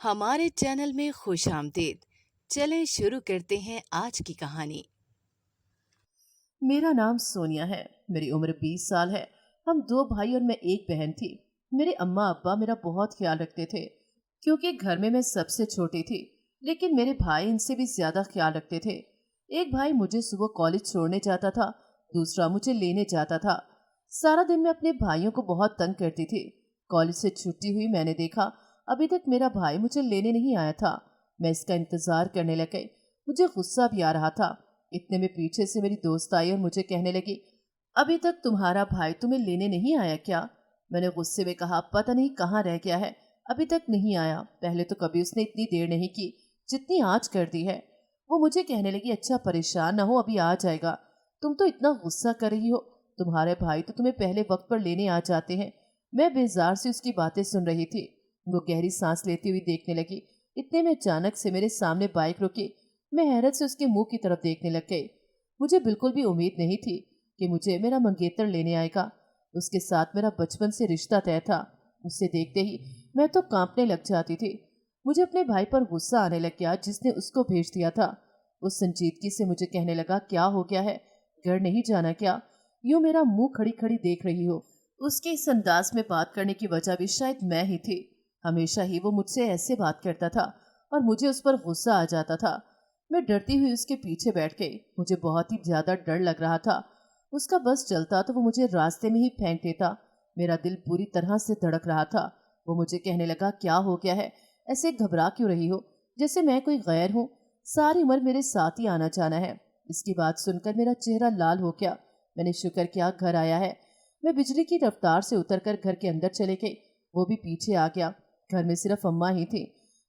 हमारे चैनल में खुश आमदीद। चलें शुरू करते हैं आज की कहानी। मेरा नाम सोनिया है। मेरी उम्र 20 साल है। हम दो भाई और मैं एक बहन थी। मेरे अम्मा अब्बा मेरा बहुत ख्याल रखते थे क्योंकि घर में मैं सबसे छोटी थी। लेकिन मेरे भाई इनसे भी ज्यादा ख्याल रखते थे। एक भाई मुझे सुबह कॉलेज छोड़ने जाता था, दूसरा मुझे लेने जाता था। सारा दिन मैं अपने भाइयों को बहुत तंग करती थी। कॉलेज से छुट्टी हुई, मैंने देखा अभी तक मेरा भाई मुझे लेने नहीं आया था। मैं इसका इंतजार करने लग गई। मुझे गुस्सा भी आ रहा था। इतने में पीछे से मेरी दोस्त आई और मुझे कहने लगी, अभी तक तुम्हारा भाई तुम्हें लेने नहीं आया क्या? मैंने गुस्से में कहा, पता नहीं कहाँ रह गया है, अभी तक नहीं आया। पहले तो कभी उसने इतनी देर नहीं की जितनी आज कर दी है। वो मुझे कहने लगी, अच्छा परेशान ना हो, अभी आ जाएगा। तुम तो इतना गुस्सा कर रही हो, तुम्हारे भाई तो तुम्हें पहले वक्त पर लेने आ जाते हैं। मैं बेजार से उसकी बातें सुन रही थी। वो गहरी सांस लेती हुई देखने लगी। इतने में अचानक से मेरे सामने बाइक रुकी। मैं हैरत से उसके मुंह की तरफ देखने लग गई। मुझे बिल्कुल भी उम्मीद नहीं थी कि मुझे मेरा मंगेतर लेने आएगा। उसके साथ मेरा बचपन से रिश्ता तय था। उसे देखते ही मैं तो कांपने लग जाती थी। मुझे अपने भाई पर गुस्सा आने लग गया जिसने उसको भेज दिया था। उस संजीदगी से मुझे कहने लगा, क्या हो गया है, घर नहीं जाना क्या? यूं मेरा मुंह खड़ी खड़ी देख रही हो। उसके इस अंदाज में बात करने की वजह भी शायद मैं ही थी। हमेशा ही वो मुझसे ऐसे बात करता था और मुझे उस पर गुस्सा आ जाता था। मैं डरती हुई उसके पीछे बैठ गई। मुझे बहुत ही ज्यादा डर लग रहा था। उसका बस चलता तो वो मुझे रास्ते में ही फेंक देता। मेरा दिल पूरी तरह से धड़क रहा था। वो मुझे कहने लगा, क्या हो गया है, ऐसे घबरा क्यों रही हो, जैसे मैं कोई गैर हूँ? सारी उम्र मेरे साथ ही आना जाना है। इसकी बात सुनकर मेरा चेहरा लाल हो गया। मैंने शुक्र किया घर आया है। मैं बिजली की रफ्तार से उतरकर घर के अंदर चले गई। वो भी पीछे आ गया। घर में सिर्फ अम्मा ही थी।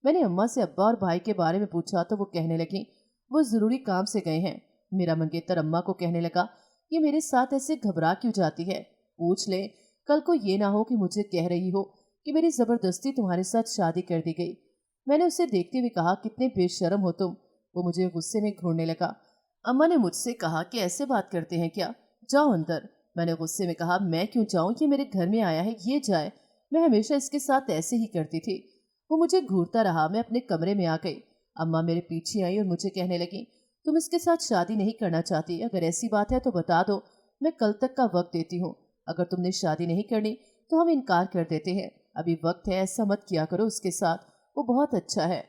मैंने अम्मा से अब्बा और भाई के बारे में पूछा तो वो कहने लगी, वो जरूरी काम से गए हैं। मेरा मंगेतर अम्मा को कहने लगा, ये मेरे साथ ऐसे घबरा क्यों जाती है, पूछ ले, कल को ये ना हो कि मुझे कह रही हो कि मेरी जबरदस्ती तुम्हारे साथ शादी कर दी गई। मैंने उसे देखते हुए कहा, कितने बेशर्म हो तुम। वो मुझे गुस्से में घूरने लगा। अम्मा ने मुझसे कहा कि ऐसे बात करते हैं क्या, जाओ अंदर। मैंने गुस्से में कहा, मैं क्यों जाऊं, ये मेरे घर में आया है, ये जाए। मैं हमेशा इसके साथ ऐसे ही करती थी। वो मुझे घूरता रहा। मैं अपने कमरे में आ गई। अम्मा मेरे पीछे आई और मुझे कहने लगी, तुम इसके साथ शादी नहीं करना चाहती? अगर ऐसी बात है तो बता दो, मैं कल तक का वक्त देती हूँ। अगर तुमने शादी नहीं करनी तो हम इनकार कर देते हैं। अभी वक्त है, ऐसा मत किया करो उसके साथ, वो बहुत अच्छा है।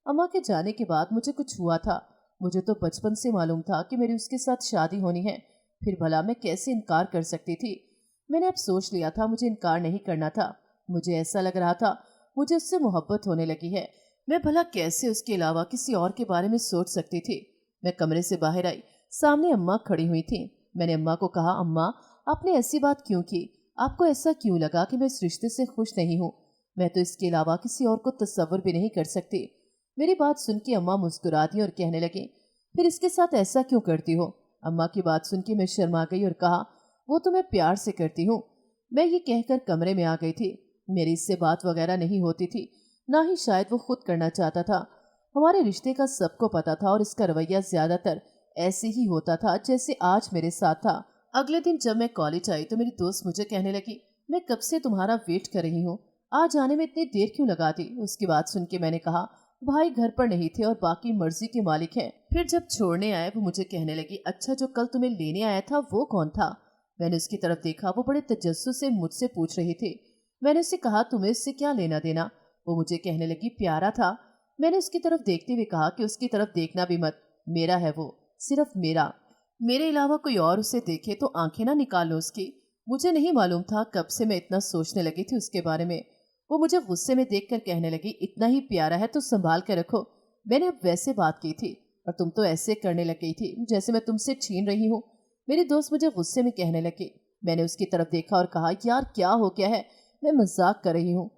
अम्मा के जाने के बाद मुझे कुछ हुआ था। मुझे तो बचपन से मालूम था कि मेरी उसके साथ शादी होनी है। फिर भला मैं कैसे इनकार कर सकती थी? मैंने अब सोच लिया था, मुझे इनकार नहीं करना था। मुझे ऐसा लग रहा था मुझे उससे मोहब्बत होने लगी है। मैं भला कैसे उसके अलावा किसी और के बारे में सोच सकती थी? मैं कमरे से बाहर आई। सामने अम्मा खड़ी हुई थी। मैंने अम्मा को कहा, अम्मा आपने ऐसी बात क्यों की? आपको ऐसा क्यों लगा कि मैं इस रिश्ते से खुश नहीं हूँ? मैं तो इसके अलावा किसी और को तस्वर भी नहीं कर सकती। मेरी बात सुन के अम्मा मुस्कुरा दी और कहने लगी, फिर इसके साथ ऐसा क्यों करती हो? अम्मा की बात सुन के मैं शर्मा गई और कहा, वो तो मैं प्यार से करती हूँ। मैं ये कहकर कमरे में आ गई थी। मेरी इससे बात वगैरह नहीं होती थी, ना ही शायद वो खुद करना चाहता था। हमारे रिश्ते का सबको पता था और इसका रवैया ज्यादातर ऐसे ही होता था जैसे आज मेरे साथ था। अगले दिन जब मैं कॉलेज आई तो मेरी दोस्त मुझे कहने लगी, मैं कब से तुम्हारा वेट कर रही हूँ, आज आने में इतनी देर क्यों लगा दी? उसकी बात सुन के मैंने कहा, भाई घर पर नहीं थे और बाकी मर्जी के मालिक हैं। फिर जब छोड़ने आए वो मुझे कहने लगी, अच्छा जो कल तुम्हें लेने आया था वो कौन था? मैंने उसकी तरफ देखा। वो बड़े तजस्सुस से मुझसे पूछ रही थी। मैंने उससे कहा, तुम्हें इससे क्या लेना देना? वो मुझे कहने लगी, प्यारा था। मैंने उसकी तरफ देखते हुए कहा कि उसकी तरफ देखना भी मत, मेरा है वो, सिर्फ मेरा। मेरे अलावा कोई और उसे देखे तो आंखें ना निकाल लो उसकी। मुझे नहीं मालूम था कब से मैं इतना सोचने लगी थी उसके बारे में। वो मुझे गुस्से में देखकर कहने लगी, इतना ही प्यारा है तो संभाल कर रखो। मैंने अब वैसे बात की थी और तुम तो ऐसे करने लग गई थी जैसे मैं तुमसे छीन रही हूँ। मेरी दोस्त मुझे गुस्से में कहने लगी। मैंने उसकी तरफ देखा और कहा, यार क्या हो गया है, मैं मजाक कर रही हूँ।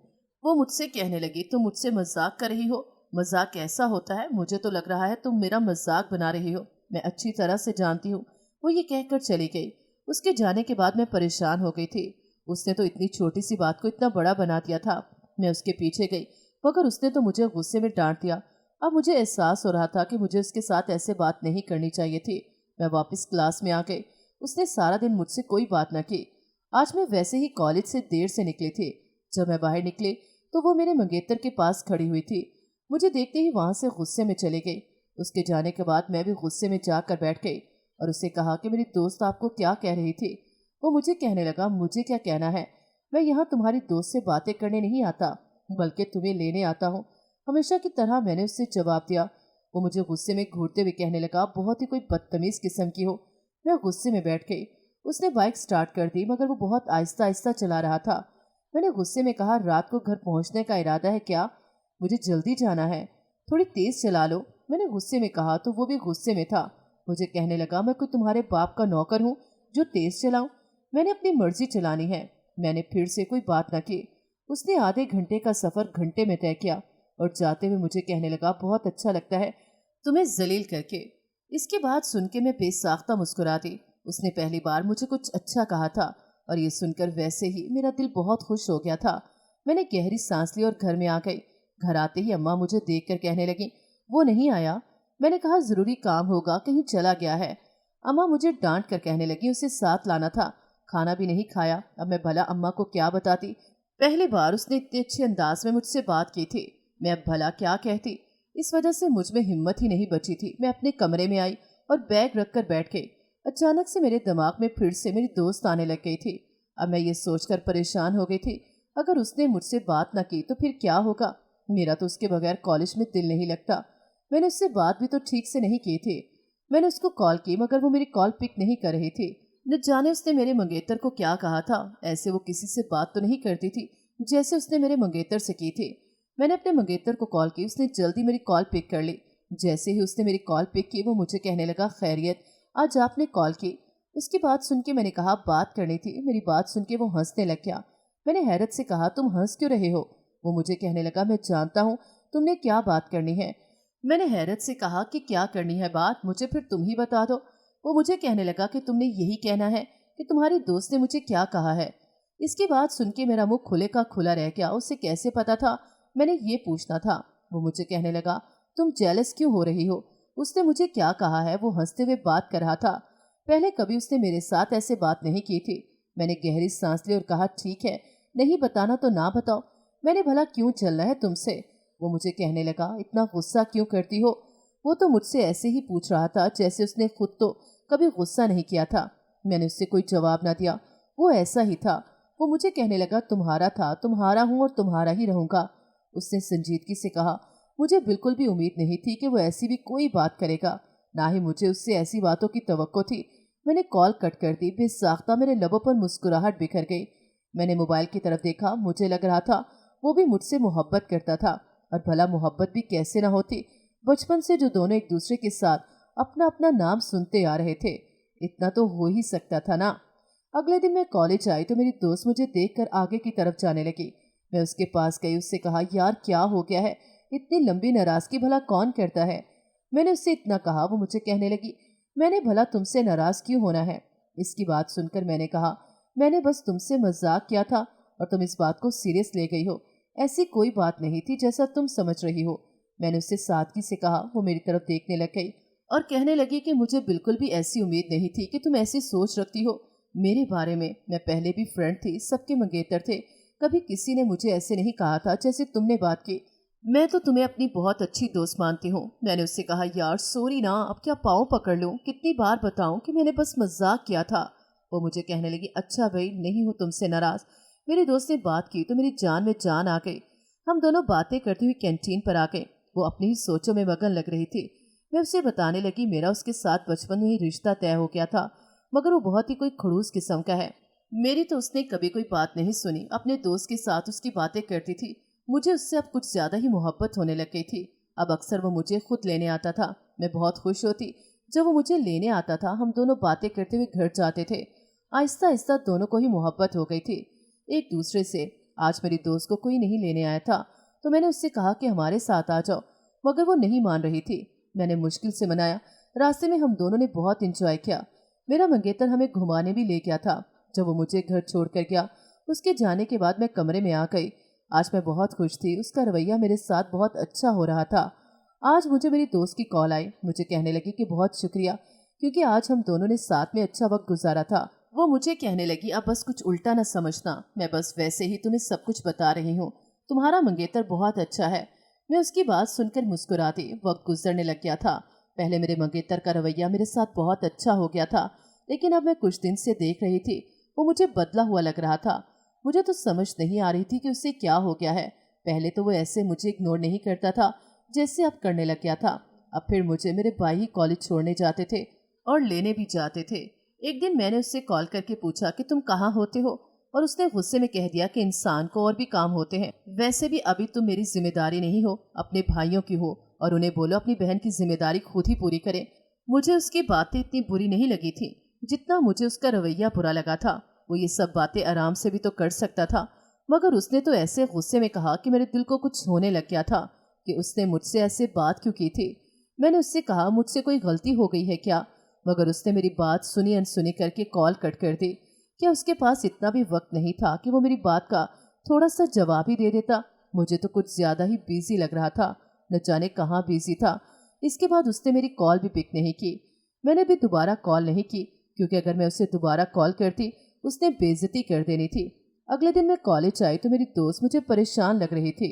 वो मुझसे कहने लगी, तुम मुझसे मजाक कर रही हो? मजाक कैसा होता है? मुझे तो लग रहा है तुम मेरा मजाक बना रही हो। मैं अच्छी तरह से जानती हूँ। वो ये कहकर चली गई। उसके जाने के बाद मैं परेशान हो गई थी। उसने तो इतनी छोटी सी बात को इतना बड़ा बना दिया था। मैं उसके पीछे गई मगर उसने तो मुझे गुस्से में डांट दिया। अब मुझे एहसास हो रहा था कि मुझे उसके साथ ऐसे बात नहीं करनी चाहिए थी। मैं वापस क्लास में आ गई। उसने सारा दिन मुझसे कोई बात न की। आज मैं वैसे ही कॉलेज से देर से निकली थी। जब मैं बाहर निकली तो वो मेरे मंगेतर के पास खड़ी हुई थी। मुझे देखते ही वहाँ से गुस्से में चली गई। उसके जाने के बाद मैं भी गुस्से में जाकर बैठ गई और उससे कहा कि मेरी दोस्त आपको क्या कह रही थी। वो मुझे कहने लगा, मुझे क्या कहना है, मैं यहाँ तुम्हारी दोस्त से बातें करने नहीं आता बल्कि तुम्हें लेने आता हूँ। हमेशा की तरह मैंने उससे जवाब दिया। वो मुझे गुस्से में घूरते हुए कहने लगा, बहुत ही कोई बदतमीज किस्म की हो। मैं गुस्से में बैठ गई। उसने बाइक स्टार्ट कर दी मगर वो बहुत आहिस्ता आहिस्ता चला रहा था। मैंने गुस्से में कहा, रात को घर पहुंचने का इरादा है क्या? मुझे जल्दी जाना है, थोड़ी तेज चला लो। मैंने गुस्से में कहा तो वो भी गुस्से में था। मुझे कहने लगा, मैं कोई तुम्हारे बाप का नौकर हूँ जो तेज चलाऊं? मैंने अपनी मर्जी चलानी है। मैंने फिर से कोई बात न की। उसने आधे घंटे का सफर घंटे में तय किया और जाते हुए मुझे कहने लगा, बहुत अच्छा लगता है तुम्हें जलील करके। इसके बाद सुन के मैं बेसाख्ता मुस्कुरा दी। उसने पहली बार मुझे कुछ अच्छा कहा था और ये सुनकर वैसे ही मेरा दिल बहुत खुश हो गया था। मैंने गहरी सांस ली और घर में आ गई। घर आते ही अम्मा मुझे देखकर कहने लगी, वो नहीं आया? मैंने कहा, जरूरी काम होगा, कहीं चला गया है। अम्मा मुझे डांट कर कहने लगी, उसे साथ लाना था, खाना भी नहीं खाया। अब मैं भला अम्मा को क्या बताती? पहली बार उसने इतने अच्छे अंदाज में मुझसे बात की थी, मैं अब भला क्या कहती? इस वजह से मुझ में हिम्मत ही नहीं बची थी। मैं अपने कमरे में आई और बैग रख कर बैठ गई। अचानक से मेरे दिमाग में फिर से मेरी दोस्त आने लग गई थी। अब मैं ये सोचकर परेशान हो गई थी, अगर उसने मुझसे बात न की तो फिर क्या होगा? मेरा तो उसके बगैर कॉलेज में दिल नहीं लगता। मैंने उससे बात भी तो ठीक से नहीं की थी। मैंने उसको कॉल की मगर वो मेरी कॉल पिक नहीं कर रही थी। न जाने उसने मेरे मंगेतर को क्या कहा था। ऐसे वो किसी से बात तो नहीं करती थी जैसे उसने मेरे मंगेतर से की थी। मैंने अपने मंगेतर को कॉल की, उसने जल्दी मेरी कॉल पिक कर ली। जैसे ही उसने मेरी कॉल पिक की वो मुझे कहने लगा, खैरियत, आज आपने कॉल की? उसकी बात सुन के मैंने कहा, बात करनी थी। मेरी बात सुन के वो हंसने लग गया। मैंने हैरत से कहा, तुम हंस क्यों रहे हो? वो मुझे कहने लगा, मैं जानता हूँ तुमने क्या बात करनी है। मैंने हैरत से कहा कि क्या करनी है बात, मुझे फिर तुम ही बता दो। वो मुझे कहने लगा कि तुमने यही कहना है कि तुम्हारी दोस्त ने मुझे क्या कहा है। इसकी बात सुन के मेरा मुंह खुले का खुला रह गया। उसे कैसे पता था मैंने ये पूछना था? वो मुझे कहने लगा, तुम जेलस क्यों हो रही हो? उसने मुझे क्या कहा है? वो हंसते हुए बात कर रहा था। पहले कभी उसने मेरे साथ ऐसे बात नहीं की थी। मैंने गहरी सांस ली और कहा, ठीक है, नहीं बताना तो ना बताओ, मैंने भला क्यों चलना है तुमसे? वो मुझे कहने लगा, इतना गुस्सा क्यों करती हो? वो तो मुझसे ऐसे ही पूछ रहा था जैसे उसने खुद तो कभी गुस्सा नहीं किया था। मैंने उससे कोई जवाब ना दिया। वो ऐसा ही था। वो मुझे कहने लगा, तुम्हारा था, तुम्हारा हूँ और तुम्हारा ही रहूंगा। उसने संजीदगी से कहा। मुझे बिल्कुल भी उम्मीद नहीं थी कि वो ऐसी भी कोई बात करेगा, ना ही मुझे उससे ऐसी बातों की तवक्को थी। मैंने कॉल कट कर दी। बेसाख्ता मेरे लबों पर मुस्कुराहट बिखर गई। मैंने मोबाइल की तरफ देखा। मुझे लग रहा था वो भी मुझसे मोहब्बत करता था। और भला मोहब्बत भी कैसे ना होती, बचपन से जो दोनों एक दूसरे के साथ अपना अपना नाम सुनते आ रहे थे। इतना तो हो ही सकता था ना। अगले दिन मैं कॉलेज आई तो मेरी दोस्त मुझे देखकर आगे की तरफ जाने लगी। मैं उसके पास गई, उससे कहा, यार क्या हो गया है? इतनी लंबी नाराजगी भला कौन करता है? मैंने उससे इतना कहा। वो मुझे कहने लगी, मैंने भला तुमसे नाराज क्यों होना है? इसकी बात सुनकर मैंने कहा, मैंने बस तुमसे मजाक किया था और तुम इस बात को सीरियस ले गई हो। ऐसी कोई बात नहीं थी जैसा तुम समझ रही हो। मैंने उससे सादगी से कहा। वो मेरी तरफ देखने लग गई और कहने लगी कि मुझे बिल्कुल भी ऐसी उम्मीद नहीं थी कि तुम ऐसी सोच रखती हो मेरे बारे में। मैं पहले भी फ्रेंड थी, सबके मंगेतर थे, कभी किसी ने मुझे ऐसे नहीं कहा था जैसे तुमने बात की। मैं तो तुम्हें अपनी बहुत अच्छी दोस्त मानती हूँ। मैंने उससे कहा, यार सॉरी ना, अब क्या पाँव पकड़ लूँ? कितनी बार बताऊँ कि मैंने बस मजाक किया था? वो मुझे कहने लगी, अच्छा भाई, नहीं हूँ तुमसे नाराज। मेरी दोस्त ने बात की तो मेरी जान में जान आ गई। हम दोनों बातें करती हुई कैंटीन पर आ गए। वो अपनी ही सोचों में मगन लग रही थी। मैं उसे बताने लगी, मेरा उसके साथ बचपन में ही रिश्ता तय हो गया था, मगर वो बहुत ही कोई खड़ूस किस्म का है। मेरी तो उसने कभी कोई बात नहीं सुनी। अपने दोस्त के साथ उसकी बातें करती थी। मुझे उससे अब कुछ ज्यादा ही मोहब्बत होने लग गई थी। अब अक्सर वो मुझे खुद लेने आता था। मैं बहुत खुश होती जब वो मुझे लेने आता था। हम दोनों बातें करते हुए घर जाते थे। आहिस्ता आहिस्ता दोनों को ही मोहब्बत हो गई थी एक दूसरे से। आज मेरी दोस्त को कोई नहीं लेने आया था तो मैंने उससे कहा कि हमारे साथ आ जाओ, मगर वो नहीं मान रही थी। मैंने मुश्किल से मनाया। रास्ते में हम दोनों ने बहुत इंजॉय किया। मेरा मंगेतर हमें घुमाने भी ले गया था। जब वो मुझे घर छोड़ कर गया, उसके जाने के बाद मैं कमरे में आ गई। आज मैं बहुत खुश थी। उसका रवैया मेरे साथ बहुत अच्छा हो रहा था। आज मुझे मेरी दोस्त की कॉल आई। मुझे कहने लगी कि बहुत शुक्रिया, क्योंकि आज हम दोनों ने साथ में अच्छा वक्त गुजारा था। वो मुझे कहने लगी, अब बस कुछ उल्टा न समझना, मैं बस वैसे ही तुम्हें सब कुछ बता रही हूँ। तुम्हारा मंगेतर बहुत अच्छा है। मैं उसकी बात सुनकर मुस्कुराती। वक्त गुजरने लग गया था। पहले मेरे मंगेतर का रवैया मेरे साथ बहुत अच्छा हो गया था, लेकिन अब मैं कुछ दिन से देख रही थी वो मुझे बदला हुआ लग रहा था। मुझे तो समझ नहीं आ रही थी कि उससे क्या हो गया है। पहले तो वो ऐसे मुझे इग्नोर नहीं करता था जैसे अब करने लग गया था। अब फिर मुझे मेरे भाई ही कॉलेज छोड़ने जाते थे और लेने भी जाते थे। एक दिन मैंने उससे कॉल करके पूछा कि तुम कहाँ होते हो, और उसने गुस्से में कह दिया कि इंसान को और भी काम होते हैं। वैसे भी अभी तुम मेरी जिम्मेदारी नहीं हो, अपने भाइयों की हो, और उन्हें बोलो अपनी बहन की जिम्मेदारी खुद ही पूरी करें। मुझे उसकी बातें इतनी बुरी नहीं लगी थी जितना मुझे उसका रवैया बुरा लगा था। वो ये सब बातें आराम से भी तो कर सकता था, मगर उसने तो ऐसे गुस्से में कहा कि मेरे दिल को कुछ होने लग गया था कि उसने मुझसे ऐसे बात क्यों की थी। मैंने उससे कहा मुझसे कोई गलती हो गई है क्या, मगर उसने मेरी बात सुनी अनसुनी करके कॉल कट कर दी। क्या उसके पास इतना भी वक्त नहीं था कि वो मेरी बात का थोड़ा सा जवाब ही दे देता। मुझे तो कुछ ज्यादा ही बिजी लग रहा था, न जाने कहाँ बिजी था। इसके बाद उसने मेरी कॉल भी पिक नहीं की। मैंने भी दोबारा कॉल नहीं की, क्योंकि अगर मैं उसे दोबारा कॉल करती उसने बेइज्जती कर देनी थी। अगले दिन मैं कॉलेज आई तो मेरी दोस्त मुझे परेशान लग रही थी।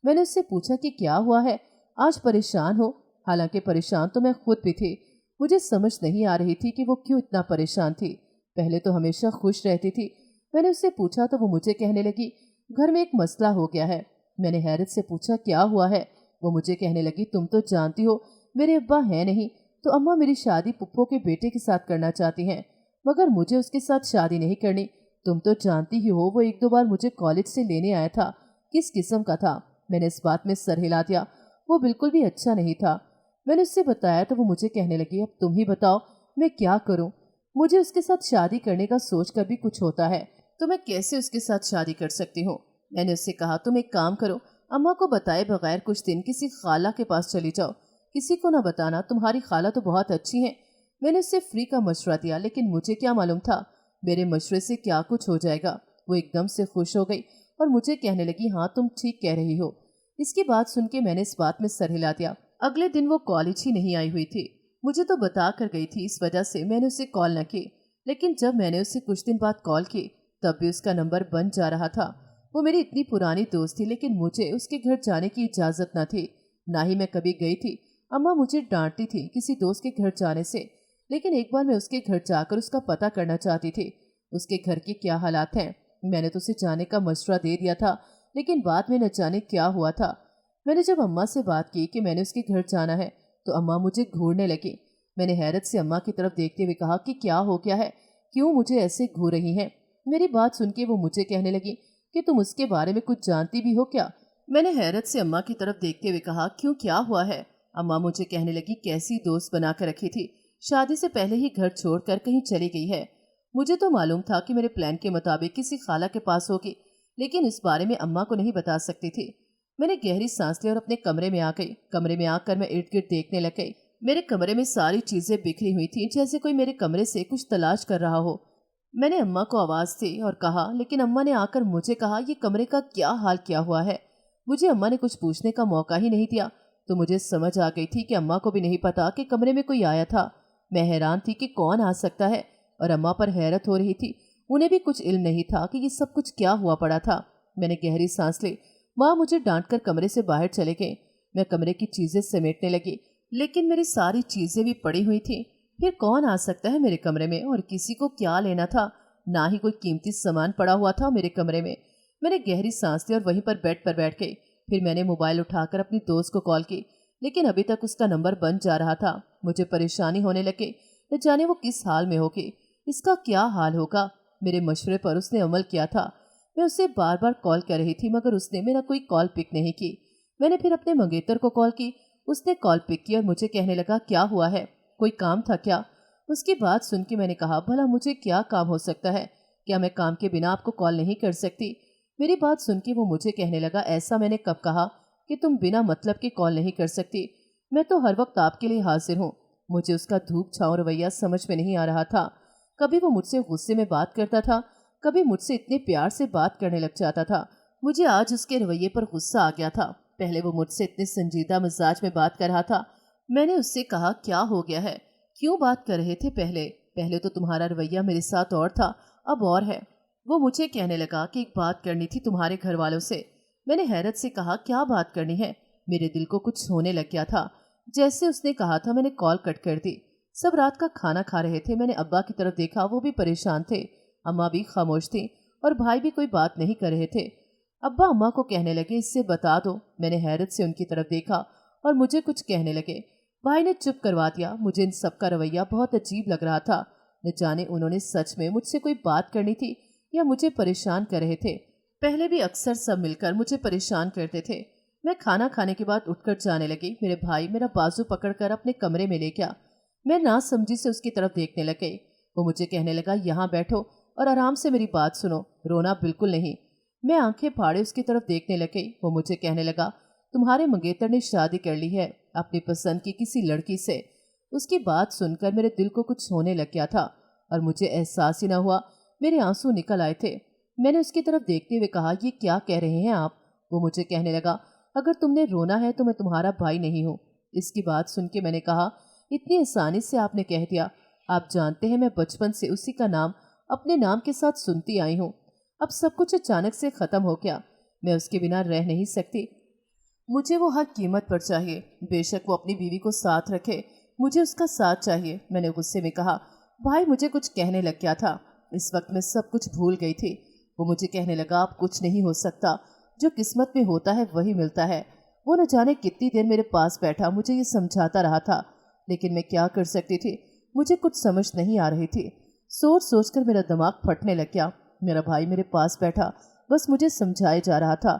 मैंने उससे पूछा कि क्या हुआ है, आज परेशान हो। हालांकि परेशान तो मैं खुद भी थी। मुझे समझ नहीं आ रही थी कि वो क्यों इतना परेशान थी। पहले तो हमेशा खुश रहती थी। मैंने उससे पूछा तो वो मुझे कहने लगी घर में एक मसला हो गया है। मैंने हैरत से पूछा क्या हुआ है। वो मुझे कहने लगी तुम तो जानती हो मेरे अब्बा हैं नहीं, तो अम्मा मेरी शादी पुप्पो के बेटे के साथ करना चाहती हैं, मगर मुझे उसके साथ शादी नहीं करनी। तुम तो जानती ही हो वो एक दो बार मुझे कॉलेज से लेने आया था, किस किस्म का था। मैंने इस बात में सर हिला दिया। वो बिल्कुल भी अच्छा नहीं था। मैंने उससे बताया तो वो मुझे कहने लगी अब तुम ही बताओ मैं क्या करूं। मुझे उसके साथ शादी करने का सोच कर भी कुछ होता है, तो मैं कैसे उसके साथ शादी कर सकती हूँ। मैंने उससे कहा तुम एक काम करो, अम्मा को बताए बगैर कुछ दिन किसी खाला के पास चली जाओ। किसी को ना बताना, तुम्हारी खाला तो बहुत अच्छी है। मैंने उससे फ्री का मशवरा दिया, लेकिन मुझे क्या मालूम था मेरे मशवरे से क्या कुछ हो जाएगा। वो एकदम से खुश हो गई और मुझे कहने लगी हाँ तुम ठीक कह रही हो। इसकी बात सुन के मैंने इस बात में सर हिला दिया। अगले दिन वो कॉलेज ही नहीं आई हुई थी। मुझे तो बता कर गई थी, इस वजह से मैंने उसे कॉल न की। लेकिन जब मैंने उसे कुछ दिन बाद कॉल की तब भी उसका नंबर बंद जा रहा था। वो मेरी इतनी पुरानी दोस्त थी, लेकिन मुझे उसके घर जाने की इजाज़त न थी, ना ही मैं कभी गई थी। अम्मा मुझे डांटती थी किसी दोस्त के घर जाने से, लेकिन एक बार मैं उसके घर जाकर उसका पता करना चाहती थी उसके घर के क्या हालात हैं। मैंने तो उसे जाने का मशवरा दे दिया था, लेकिन बाद में न जाने क्या हुआ था। मैंने जब अम्मा से बात की कि मैंने उसके घर जाना है तो अम्मा मुझे घूरने लगी। मैंने हैरत से अम्मा की तरफ देखते हुए कहा कि क्या हो गया है, क्यों मुझे ऐसे घूर रही हैं। मेरी बात सुन के वो मुझे कहने लगी कि तुम उसके बारे में कुछ जानती भी हो क्या। मैंने हैरत से अम्मा की तरफ देखते हुए कहा क्यों, क्या हुआ है। अम्मा मुझे कहने लगी कैसी दोस्त बना कर रखी थी, शादी से पहले ही घर छोड़कर कहीं चली गई है। मुझे तो मालूम था कि मेरे प्लान के मुताबिक किसी खाला के पास होगी, लेकिन इस बारे में अम्मा को नहीं बता सकती थी। मैंने गहरी सांस ली और अपने कमरे में आ गई। कमरे में आकर मैं इर्द गिर्द देखने लग गई। मेरे कमरे में सारी चीजें बिखरी हुई थी, जैसे कोई मेरे कमरे से कुछ तलाश कर रहा हो। मैंने अम्मा को आवाज दी और कहा, लेकिन अम्मा ने आकर मुझे कहा ये कमरे का क्या हाल किया हुआ है। मुझे अम्मा ने कुछ पूछने का मौका ही नहीं दिया, तो मुझे समझ आ गई थी कि अम्मा को भी नहीं पता कि कमरे में कोई आया था। मैं हैरान थी कि कौन आ सकता है, और अम्मा पर हैरत हो रही थी। उन्हें भी कुछ इल्म नहीं था कि ये सब कुछ क्या हुआ पड़ा था। मैंने गहरी सांस ली। माँ मुझे डांटकर कमरे से बाहर चले गए। मैं कमरे की चीजें समेटने लगी, लेकिन मेरी सारी चीजें भी पड़ी हुई थी। फिर कौन आ सकता है मेरे कमरे में, और किसी को क्या लेना था। ना ही कोई कीमती सामान पड़ा हुआ था मेरे कमरे में। मैंने गहरी सांस ली और वहीं पर बेड पर बैठ गई। फिर मैंने मोबाइल उठाकर अपनी दोस्त को कॉल की, लेकिन अभी तक उसका नंबर बंद जा रहा था। मुझे परेशानी होने लगी, न जाने वो किस हाल में होगी, इसका क्या हाल होगा। मेरे मशवरे पर उसने अमल किया था। मैं उसे बार बार कॉल कर रही थी, मगर उसने मेरा कोई कॉल पिक नहीं की। मैंने फिर अपने मंगेतर को कॉल की। उसने कॉल पिक की और मुझे कहने लगा क्या हुआ है, कोई काम था क्या। उसकी बात सुन के मैंने कहा भला मुझे क्या काम हो सकता है, क्या मैं काम के बिना आपको कॉल नहीं कर सकती। मेरी बात सुन के वो मुझे कहने लगा ऐसा मैंने कब कहा कि तुम बिना मतलब के कॉल नहीं कर सकती। मैं तो हर वक्त आपके लिए हाजिर हूँ। मुझे उसका धूप छाँव रवैया समझ में नहीं आ रहा था। कभी वो मुझसे गुस्से में बात करता था, कभी मुझसे इतने प्यार से बात करने लग जाता था। मुझे आज उसके रवैये पर गुस्सा आ गया था। पहले वो मुझसे इतने संजीदा मिजाज में बात कर रहा था। मैंने उससे कहा क्या हो गया है, क्यों बात कर रहे थे पहले पहले तो तुम्हारा रवैया मेरे साथ और था, अब और है। वो मुझे कहने लगा कि एक बात करनी थी तुम्हारे घर वालों से। मैंने हैरत से कहा क्या बात करनी है। मेरे दिल को कुछ होने लग गया था। जैसे उसने कहा था मैंने कॉल कट कर दी। सब रात का खाना खा रहे थे। मैंने अब्बा की तरफ देखा, वो भी परेशान थे। अम्मा भी खामोश थी और भाई भी कोई बात नहीं कर रहे थे। अब्बा अम्मा को कहने लगे इससे बता दो। मैंने हैरत से उनकी तरफ देखा और मुझे कुछ कहने लगे। भाई ने चुप करवा दिया। मुझे इन सब का रवैया बहुत अजीब लग रहा था। न जाने उन्होंने सच में मुझसे कोई बात करनी थी या मुझे परेशान कर रहे थे। पहले भी अक्सर सब मिलकर मुझे परेशान करते थे। मैं खाना खाने के बाद उठकर जाने लगी। मेरे भाई मेरा बाजू पकड़कर अपने कमरे में ले गया। मैं ना समझी से उसकी तरफ देखने लग गई। वो मुझे कहने लगा यहाँ बैठो और आराम से मेरी बात सुनो, रोना बिल्कुल नहीं। मैं आंखें फाड़े उसकी तरफ देखने लग गई। वो मुझे कहने लगा तुम्हारे मंगेतर ने शादी कर ली है अपनी पसंद की किसी लड़की से। उसकी बात सुनकर मेरे दिल को कुछ होने लग गया था और मुझे एहसास ही न हुआ मेरे आंसू निकल आए थे। मैंने उसकी तरफ देखते हुए कहा ये क्या कह रहे हैं आप। वो मुझे कहने लगा अगर तुमने रोना है तो मैं तुम्हारा भाई नहीं हूँ। इसकी बात सुन के मैंने कहा इतनी आसानी से आपने कह दिया। आप जानते हैं मैं बचपन से उसी का नाम अपने नाम के साथ सुनती आई हूँ। अब सब कुछ अचानक से खत्म हो गया। मैं उसके बिना रह नहीं सकती। मुझे वो हर कीमत पर चाहिए। बेशक वो अपनी बीवी को साथ रखे, मुझे उसका साथ चाहिए। मैंने गुस्से में कहा। भाई मुझे कुछ कहने लग गया था। इस वक्त मैं सब कुछ भूल गई थी। वो मुझे कहने लगा अब कुछ नहीं हो सकता, जो किस्मत में होता है वही मिलता है। वो न जाने कितनी देर मेरे पास बैठा मुझे ये समझाता रहा था, लेकिन मैं क्या कर सकती थी, मुझे कुछ समझ नहीं आ रही थी। सोच सोच कर मेरा दिमाग फटने लग गया। मेरा भाई मेरे पास बैठा बस मुझे समझाए जा रहा था।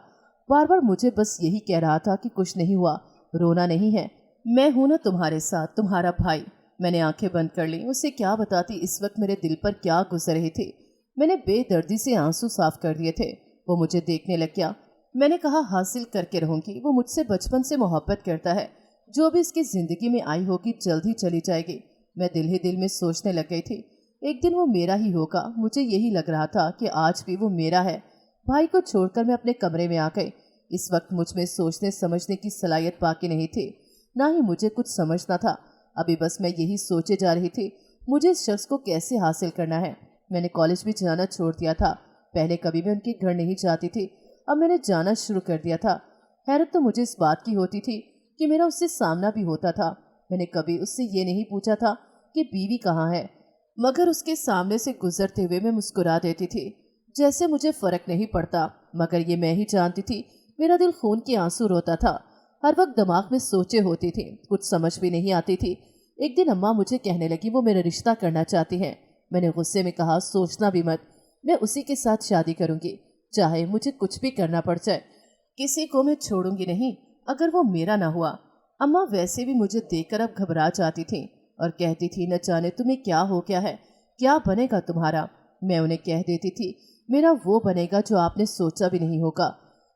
बार बार मुझे बस यही कह रहा था कि कुछ नहीं हुआ, रोना नहीं है, मैं हूं ना तुम्हारे साथ, तुम्हारा भाई। मैंने आंखें बंद कर ली। उसे क्या बताती इस वक्त मेरे दिल पर क्या गुजर रही थी। मैंने बेदर्दी से आंसू साफ कर दिए थे। वो मुझे देखने लग गया। मैंने कहा हासिल करके रहूंगी। वो मुझसे बचपन से मोहब्बत करता है। जो भी इसकी जिंदगी में आई होगी जल्द ही चली जाएगी। मैं दिल ही दिल में सोचने लग गई थी एक दिन वो मेरा ही होगा। मुझे यही लग रहा था कि आज भी वो मेरा है। भाई को छोड़कर मैं अपने कमरे में आ गई। इस वक्त मुझ में सोचने समझने की सलाहियत बाकी नहीं थी, ना ही मुझे कुछ समझना था। अभी बस मैं यही सोचे जा रही थी मुझे इस शख्स को कैसे हासिल करना है। मैंने कॉलेज भी जाना छोड़ दिया था। पहले कभी मैं उनके घर नहीं जाती थी, अब मैंने जाना शुरू कर दिया था। हैरत तो मुझे इस बात की होती थी कि मेरा उससे सामना भी होता था। मैंने कभी उससे ये नहीं पूछा था कि बीवी कहाँ है, मगर उसके सामने से गुजरते हुए मैं मुस्कुरा देती थी जैसे मुझे फर्क नहीं पड़ता। मगर ये मैं ही जानती थी मेरा दिल खून के आंसू रोता था। हर वक्त दिमाग में सोचे होती थी, कुछ समझ भी नहीं आती थी। एक दिन अम्मा मुझे कहने लगी वो मेरा रिश्ता करना चाहती हैं। मैंने गुस्से में कहा सोचना भी मत, मैं उसी के साथ शादी करूंगी, चाहे मुझे कुछ भी करना पड़ जाए। किसी को मैं छोड़ूंगी नहीं अगर वो मेरा ना हुआ। अम्मा वैसे भी मुझे देखकर अब घबरा जाती थी और कहती थी न जाने तुम्हें क्या हो गया है, क्या बनेगा तुम्हारा। मैं उन्हें कह देती थी मेरा वो बनेगा जो आपने सोचा भी नहीं होगा।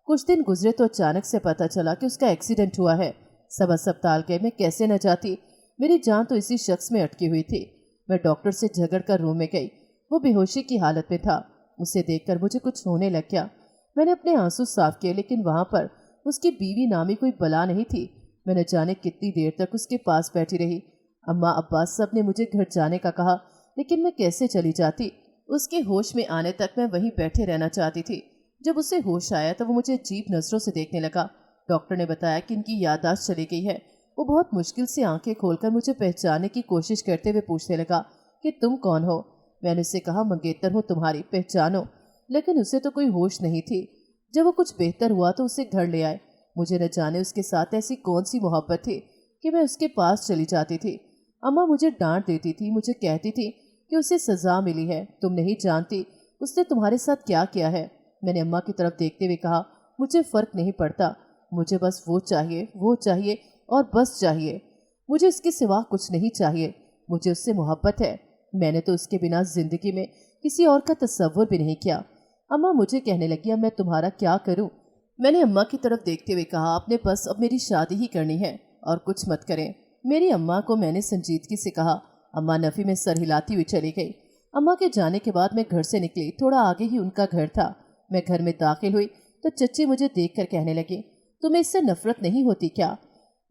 कुछ दिन गुजरे तो अचानक से पता चला कि उसका एक्सीडेंट हुआ है। सब अस्पताल गए, मैं कैसे न जाती। मेरी जान तो इसी शख्स में अटकी हुई थी। मैं डॉक्टर से झगड़ कर रूम में गई। वो बेहोशी की हालत में था। उसे देखकर मुझे कुछ होने लग गया। मैंने अपने आंसू साफ किए, लेकिन वहां पर उसकी बीवी नामी कोई बला नहीं थी। मैंने जाने कितनी देर तक उसके पास बैठी रही। अम्मा अब्बा सब ने मुझे घर जाने का कहा, लेकिन मैं कैसे चली जाती। उसके होश में आने तक मैं वहीं बैठे रहना चाहती थी। जब उसे होश आया तो वो मुझे अजीब नजरों से देखने लगा। डॉक्टर ने बताया कि इनकी याददाश्त चली गई है। वो बहुत मुश्किल से आंखें खोलकर मुझे पहचानने की कोशिश करते हुए पूछने लगा कि तुम कौन हो। मैंने उससे कहा मंगेतर हूँ तुम्हारी, पहचानो। लेकिन उसे तो कोई होश नहीं थी। जब वो कुछ बेहतर हुआ तो उसे घर ले आए। मुझे न जाने उसके साथ ऐसी कौन सी मोहब्बत थी कि मैं उसके पास चली जाती थी। अम्मा मुझे डांट देती थी, मुझे कहती थी कि उसे सजा मिली है, तुम नहीं जानती उसने तुम्हारे साथ क्या किया है। मैंने अम्मा की तरफ देखते हुए कहा मुझे फर्क नहीं पड़ता, मुझे बस वो चाहिए और बस चाहिए। मुझे इसके सिवा कुछ नहीं चाहिए। मुझे उससे मोहब्बत है। मैंने तो उसके बिना जिंदगी में किसी और का तस्वुर भी नहीं किया। अम्मा मुझे कहने लगी अब मैं तुम्हारा क्या करूं। मैंने अम्मा की तरफ देखते हुए कहा आपने बस अब मेरी शादी ही करनी है और कुछ मत करें। मेरी अम्मा को मैंने संजीदगी से कहा। अम्मा नफी में सर हिलाती हुई चली गई। अम्मा के जाने के बाद मैं घर से निकली। थोड़ा आगे ही उनका घर था। मैं घर में दाखिल हुई तो चच्ची मुझे देखकर कहने लगी तुम्हें इससे नफरत नहीं होती क्या।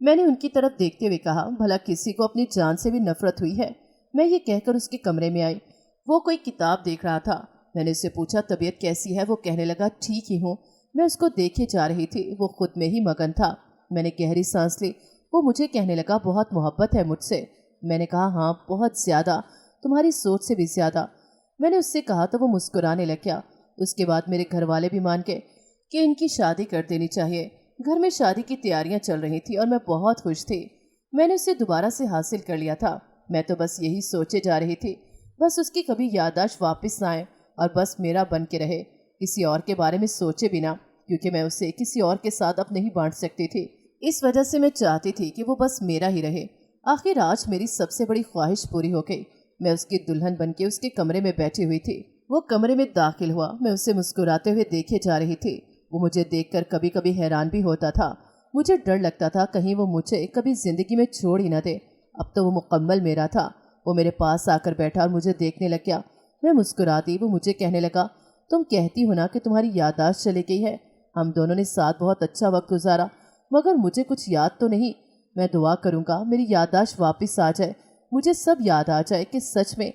मैंने उनकी तरफ देखते हुए कहा भला किसी को अपनी जान से भी नफरत हुई है। मैं ये कहकर उसके कमरे में आई। वो कोई किताब देख रहा था। मैंने उससे पूछा तबीयत कैसी है। वो कहने लगा ठीक ही हूँ। मैं उसको देखे जा रही थी। वो खुद में ही मगन था। मैंने गहरी सांस ली। वो मुझे कहने लगा, बहुत मोहब्बत है मुझसे। मैंने कहा, हाँ बहुत ज़्यादा, तुम्हारी सोच से भी ज़्यादा। मैंने उससे कहा तो वो मुस्कुराने लग गया। उसके बाद मेरे घर वाले भी मान गए कि इनकी शादी कर देनी चाहिए। घर में शादी की तैयारियां चल रही थी और मैं बहुत खुश थी। मैंने उसे दोबारा से हासिल कर लिया था। मैं तो बस यही सोचे जा रही थी, बस उसकी कभी याददाश्त वापस ना आए और बस मेरा बन के रहे, किसी और के बारे में सोचे बिना, क्योंकि मैं उसे किसी और के साथ अब नहीं बांट सकती थी। इस वजह से मैं चाहती थी कि वो बस मेरा ही रहे। आखिर आज मेरी सबसे बड़ी ख्वाहिश पूरी हो गई। मैं उसकी दुल्हन बनके उसके कमरे में बैठी हुई थी। वो कमरे में दाखिल हुआ। मैं उसे मुस्कुराते हुए देखे जा रही थी। वो मुझे देखकर कभी कभी हैरान भी होता था। मुझे डर लगता था कहीं वो मुझे कभी जिंदगी में छोड़ ही न दे। अब तो वो मुकम्मल मेरा था। वो मेरे पास आकर बैठा और मुझे देखने लग गया। मैं मुस्कुराती। वो मुझे कहने लगा, तुम कहती हो ना कि तुम्हारी याददाश्त चली गई है। हम दोनों ने साथ बहुत अच्छा वक्त गुजारा, मगर मुझे कुछ याद तो नहीं। मैं दुआ करूँगा मेरी याददाश्त वापस आ जाए, मुझे सब याद आ जाए कि सच में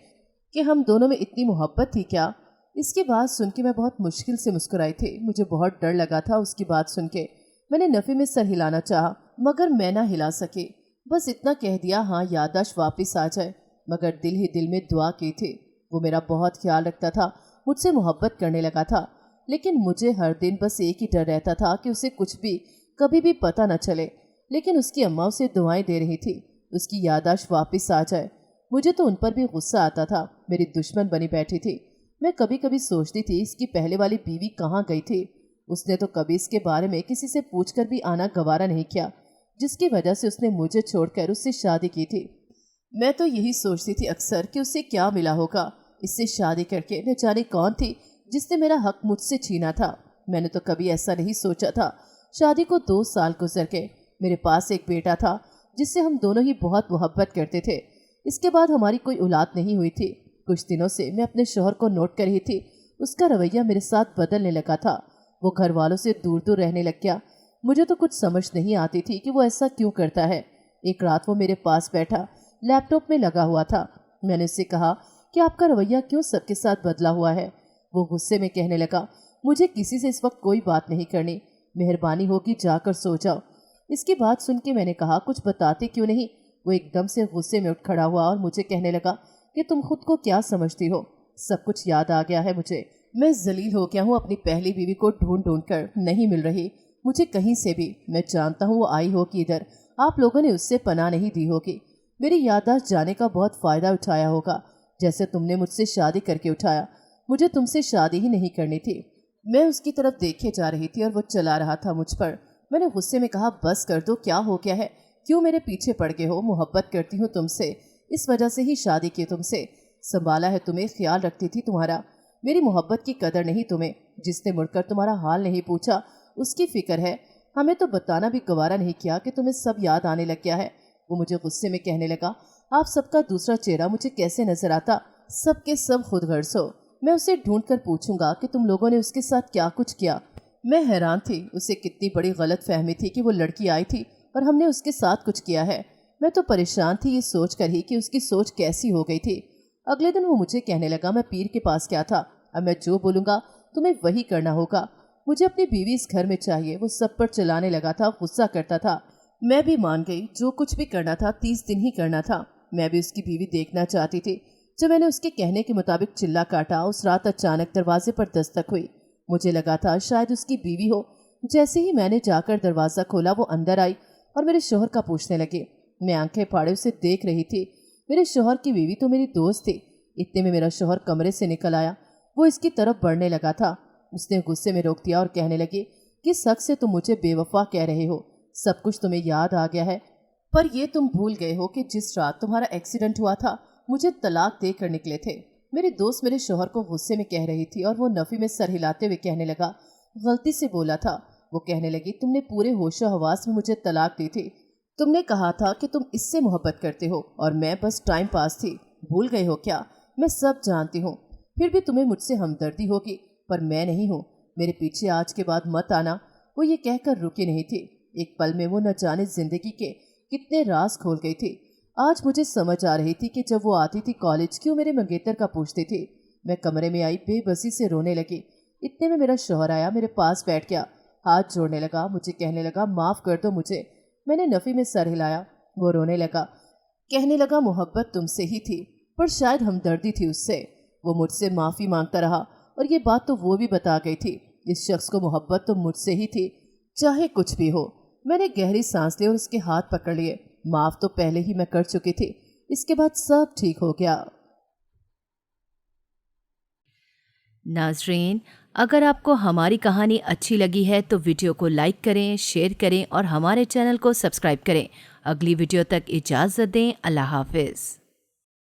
कि हम दोनों में इतनी मोहब्बत थी क्या। इसकी बात सुन के मैं बहुत मुश्किल से मुस्कुराई थी। मुझे बहुत डर लगा था उसकी बात सुन के। मैंने नफ़े में सर हिलाना चाहा, मगर मैं ना हिला सकी। बस इतना कह दिया, हाँ याददाश्त वापस आ जाए, मगर दिल ही दिल में दुआ की थी। वो मेरा बहुत ख्याल रखता था, मुझसे मोहब्बत करने लगा था, लेकिन मुझे हर दिन बस एक ही डर रहता था कि उसे कुछ भी कभी भी पता न चले। लेकिन उसकी अम्मा उसे दुआएं दे रही थी, उसकी याददाश्त वापस आ जाए। मुझे तो उन पर भी गुस्सा आता था, मेरी दुश्मन बनी बैठी थी। मैं कभी कभी सोचती थी इसकी पहले वाली बीवी कहाँ गई थी। उसने तो कभी इसके बारे में किसी से पूछकर भी आना गवारा नहीं किया, जिसकी वजह से उसने मुझे छोड़कर उससे शादी की थी। मैं तो यही सोचती थी अक्सर कि उसे क्या मिला होगा इससे शादी करके। न जाने कौन थी जिसने मेरा हक मुझसे छीना था। मैंने तो कभी ऐसा नहीं सोचा था। शादी को 2 साल गुजर गए। मेरे पास एक बेटा था जिससे हम दोनों ही बहुत मोहब्बत करते थे। इसके बाद हमारी कोई औलाद नहीं हुई थी। कुछ दिनों से मैं अपने शौहर को नोट कर रही थी। उसका रवैया मेरे साथ बदलने लगा था। वो घर वालों से दूर दूर रहने लग गया। मुझे तो कुछ समझ नहीं आती थी कि वो ऐसा क्यों करता है। एक रात वो मेरे पास बैठा, लैपटॉप में लगा हुआ था। मैंने उससे कहा कि आपका रवैया क्यों सबके साथ बदला हुआ है। वो गुस्से में कहने लगा, मुझे किसी से इस वक्त कोई बात नहीं करनी, मेहरबानी होगी जाकर सो जाओ। इसकी बात सुन के मैंने कहा, कुछ बताते क्यों नहीं। वो एकदम से गुस्से में उठ खड़ा हुआ और मुझे कहने लगा कि तुम खुद को क्या समझती हो, सब कुछ याद आ गया है मुझे। मैं जलील हो गया हूँ, अपनी पहली बीवी को ढूंढ ढूंढ कर नहीं मिल रही मुझे कहीं से भी। मैं जानता हूँ वो आई होगी इधर, आप लोगों ने उससे पनाह नहीं दी होगी। मेरी याददाश्त जाने का बहुत फ़ायदा उठाया होगा, जैसे तुमने मुझसे शादी करके उठाया। मुझे तुमसे शादी ही नहीं करनी थी। मैं उसकी तरफ देखे जा रही थी और वो चला रहा था मुझ पर। मैंने गुस्से में कहा, बस कर दो, क्या हो गया है, क्यों मेरे पीछे पड़ गए हो। मोहब्बत करती हूँ तुमसे, इस वजह से ही शादी की तुमसे। संभाला है तुम्हें, ख्याल रखती थी तुम्हारा। मेरी मोहब्बत की कदर नहीं तुम्हें। जिसने मुड़कर तुम्हारा हाल नहीं पूछा उसकी फिक्र है। हमें तो बताना भी गवारा नहीं किया कि तुम्हें सब याद आने लग गया है। वो मुझे गुस्से में कहने लगा, आप सबका दूसरा चेहरा मुझे कैसे नजर आता, सबके सब खुद गर्ज हो। मैं उसे ढूंढ कर पूछूंगा कि तुम लोगों ने उसके साथ क्या कुछ किया। मैं हैरान थी, उसे कितनी बड़ी गलत फहमी थी कि वो लड़की आई थी और हमने उसके साथ कुछ किया है। मैं तो परेशान थी ये सोच कर ही कि उसकी सोच कैसी हो गई थी। अगले दिन वो मुझे कहने लगा, मैं पीर के पास गया था, अब मैं जो बोलूँगा तुम्हें वही करना होगा। मुझे अपनी बीवी इस घर में चाहिए। वो सब पर चलाने लगा था, गुस्सा करता था। मैं भी मान गई, जो कुछ भी करना था 30 दिन ही करना था। मैं भी उसकी बीवी देखना चाहती थी। जब मैंने उसके कहने के मुताबिक चिल्ला काटा, उस रात अचानक दरवाजे पर दस्तक हुई। मुझे लगा था शायद उसकी बीवी हो। जैसे ही मैंने जाकर दरवाज़ा खोला वो अंदर आई और मेरे शौहर का पूछने लगे। मैं आंखें फाड़े उसे देख रही थी। मेरे शौहर की बीवी तो मेरी दोस्त थी। इतने में मेरा शौहर कमरे से निकल आया। वो इसकी तरफ बढ़ने लगा था। उसने गुस्से में रोक दिया और कहने लगी, किस हक से तुम मुझे बेवफा कह रहे हो, सब कुछ तुम्हें याद आ गया है, पर ये तुम भूल गए हो कि जिस रात तुम्हारा एक्सीडेंट हुआ था मुझे तलाक दे कर निकले थे। मेरी दोस्त मेरे शौहर को गुस्से में कह रही थी और वो नफ़ी में सर हिलाते हुए कहने लगा, गलती से बोला था। वो कहने लगी, तुमने पूरे होशो हवास में मुझे तलाक दी थी। तुमने कहा था कि तुम इससे मोहब्बत करते हो और मैं बस टाइम पास थी। भूल गए हो क्या? मैं सब जानती हूँ, फिर भी तुम्हें मुझसे हमदर्दी होगी, पर मैं नहीं हूँ। मेरे पीछे आज के बाद मत आना। वो ये कहकर रुकी नहीं थी। एक पल में वो न जाने जिंदगी के कितने राज खोल गई थी। आज मुझे समझ आ रही थी कि जब वो आती थी कॉलेज क्यों मेरे मंगेतर का पूछती थी। मैं कमरे में आई, बेबसी से रोने लगी। इतने में मेरा शौहर आया, मेरे पास बैठ गया, हाथ जोड़ने लगा, मुझे कहने लगा माफ़ कर दो मुझे। मैंने नफ़ी में सर हिलाया। वो रोने लगा, कहने लगा मोहब्बत तुमसे ही थी, पर शायद हमदर्दी थी उससे। वो मुझसे माफ़ी मांगता रहा और ये बात तो वो भी बता गई थी, इस शख्स को मोहब्बत तो मुझसे ही थी, चाहे कुछ भी हो। मैंने गहरी सांस ली और उसके हाथ पकड़ लिए। माफ़ तो पहले ही मैं कर चुकी थी, इसके बाद सब ठीक हो गया। नाज़रीन, अगर आपको हमारी कहानी अच्छी लगी है तो वीडियो को लाइक करें, शेयर करें और हमारे चैनल को सब्सक्राइब करें। अगली वीडियो तक इजाज़त दें। अल्लाह हाफ़िज़।